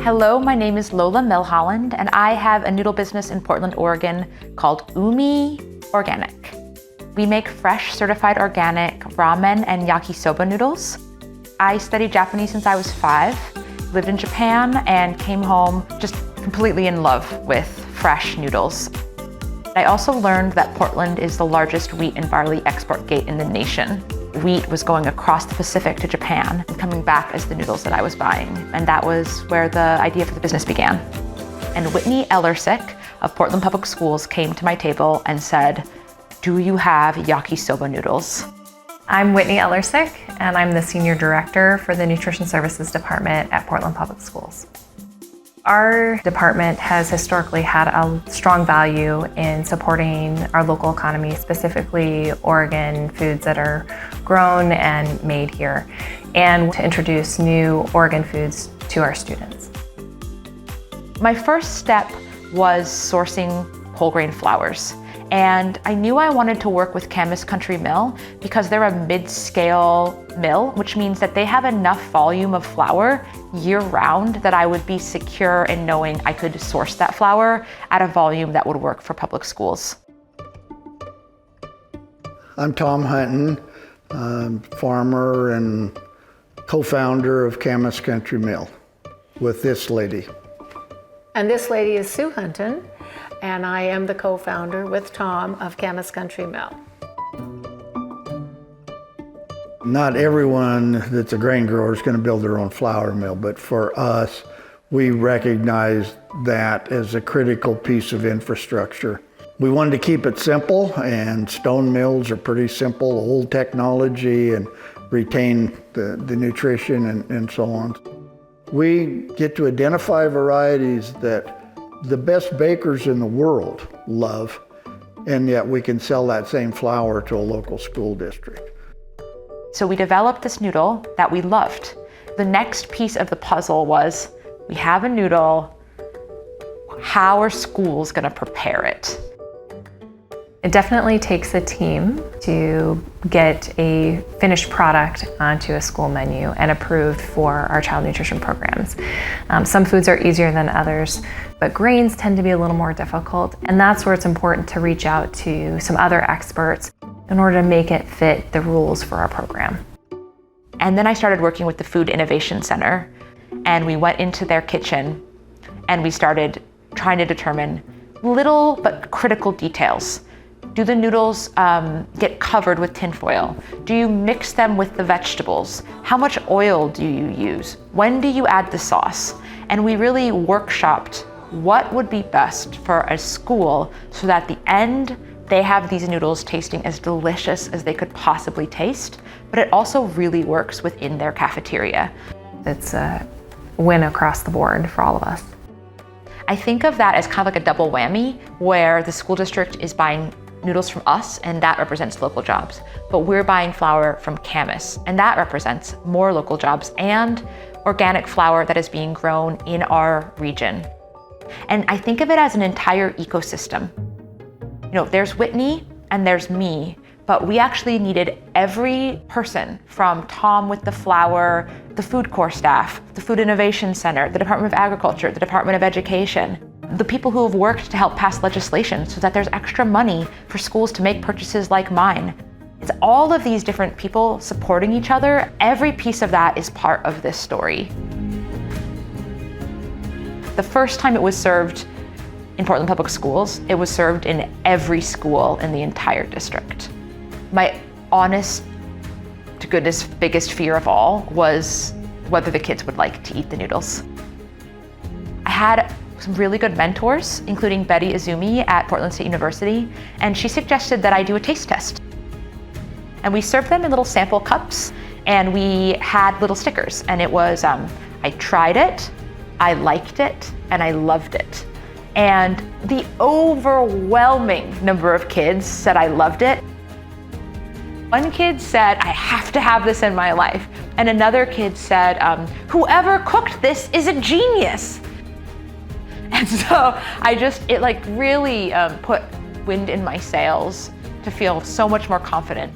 Hello, my name is Lola Milholland, and I have a noodle business in Portland, Oregon called Umi Organic. We make fresh, certified organic ramen and yakisoba noodles. I studied Japanese since I was 5, lived in Japan, and came home just completely in love with fresh noodles. I also learned that Portland is the largest wheat and barley export gate in the nation. Wheat was going across the Pacific to Japan and coming back as the noodles that I was buying. And that was where the idea for the business began. And Whitney Ellersick of Portland Public Schools came to my table and said, "Do you have yakisoba noodles?" I'm Whitney Ellersick, and I'm the Senior Director for the Nutrition Services Department at Portland Public Schools. Our department has historically had a strong value in supporting our local economy, specifically Oregon foods that are grown and made here, and to introduce new Oregon foods to our students. My first step was sourcing whole grain flours. And I knew I wanted to work with Camas Country Mill because they're a mid-scale mill, which means that they have enough volume of flour year-round that I would be secure in knowing I could source that flour at a volume that would work for public schools. I'm Tom Hunton, farmer and co-founder of Camas Country Mill with this lady. And this lady is Sue Hunton, and I am the co-founder with Tom of Camas Country Mill. Not everyone that's a grain grower is going to build their own flour mill, but for us, we recognize that as a critical piece of infrastructure. We wanted to keep it simple, and stone mills are pretty simple, old technology, and retain the nutrition and so on. We get to identify varieties that the best bakers in the world love, and yet we can sell that same flour to a local school district. So we developed this noodle that we loved. The next piece of the puzzle was, we have a noodle, how are schools gonna prepare it? It definitely takes a team to get a finished product onto a school menu and approved for our child nutrition programs. Some foods are easier than others, but grains tend to be a little more difficult, and that's where it's important to reach out to some other experts in order to make it fit the rules for our program. And then I started working with the Food Innovation Center, and we went into their kitchen and we started trying to determine little but critical details. Do the noodles get covered with tinfoil? Do you mix them with the vegetables? How much oil do you use? When do you add the sauce? And we really workshopped what would be best for a school so that at the end they have these noodles tasting as delicious as they could possibly taste, but it also really works within their cafeteria. It's a win across the board for all of us. I think of that as kind of like a double whammy, where the school district is buying noodles from us, and that represents local jobs. But we're buying flour from Camas, and that represents more local jobs and organic flour that is being grown in our region. And I think of it as an entire ecosystem. You know, there's Whitney and there's me, but we actually needed every person, from Tom with the flour, the food corps staff, the Food Innovation Center, the Department of Agriculture, the Department of Education, the people who have worked to help pass legislation so that there's extra money for schools to make purchases like mine. It's all of these different people supporting each other. Every piece of that is part of this story. The first time it was served in Portland Public Schools, it was served in every school in the entire district. My honest to goodness biggest fear of all was whether the kids would like to eat the noodles. I had some really good mentors, including Betty Izumi at Portland State University, and she suggested that I do a taste test. And we served them in little sample cups, and we had little stickers, and it was, I tried it, I liked it, and I loved it. And the overwhelming number of kids said I loved it. One kid said, I have to have this in my life. And another kid said, whoever cooked this is a genius. And so it like really put wind in my sails to feel so much more confident